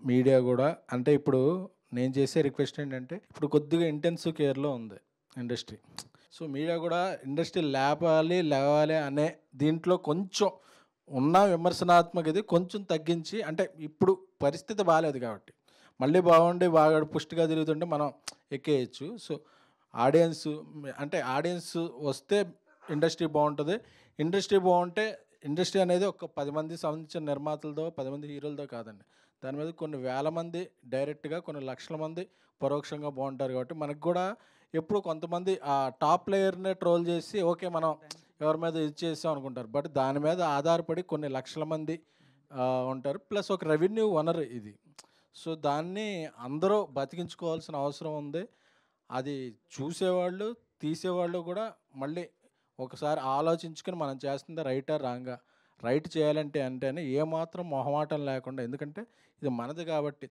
Media గూడా అంటే ఇప్పుడు నేను చేసే రిక్వెస్ట్ ఏంటంటే, ఇప్పుడు కొద్దిగా ఇంటెన్సివ్ కేర్‌లో ఉంది ఇండస్ట్రీ. సో, మీడియా గూడా ఇండస్ట్రీ లేవాలి అనే దీంట్లో కొంచెం ఉన్న విమర్శనాత్మక ఇది కొంచెం తగ్గించి అంటే ఇప్పుడు పరిస్థితి బాలేదు కాబట్టి. మళ్ళీ బాగుండి బాగా పుష్టిగా తిరుగుతుంటే మనం ఎక్కేయొచ్చు. సో, ఆడియన్స్ అంటే ఆడియన్స్ వస్తే ఇండస్ట్రీ బావుంటది. ఇండస్ట్రీ బావుంటే ఇండస్ట్రీ అనేది ఒక 10 మందికి సంబంధించిన నిర్మాతలదో, 10 మంది హీరోలతో కాదండి. దాని మీద కొన్ని వేల మంది డైరెక్ట్‌గా, కొన్ని లక్షల మంది పరోక్షంగా బావుంటారు కాబట్టి, మనకు గూడా ఎప్పుడు కొంతమంది ఆ టాప్ ప్లేయర్‌నే ట్రోల్ చేసి, ఓకే. మనం ఎవరి మీద ఇది చేసాం అనుకుంటారు. బట్ దాని మీద ఆధారపడి కొన్ని లక్షల మంది ఉంటారు. ప్లస్ ఒక రెవెన్యూ వనరు ఇది. సో, దాన్ని అందరూ బతికించుకోవాల్సిన అవసరం ఉంది. అది చూసేవాళ్ళు, తీసేవాళ్ళు గూడా మళ్ళీ ఒకసారి ఆలోచించుకొని మనం చేస్తుంది రైటా? రాంగా? రైట్ చేయాలంటే అంటేనే ఏమాత్రం మొహమాటం లేకుండా ఎందుకంటే ఇది మనది కాబట్టి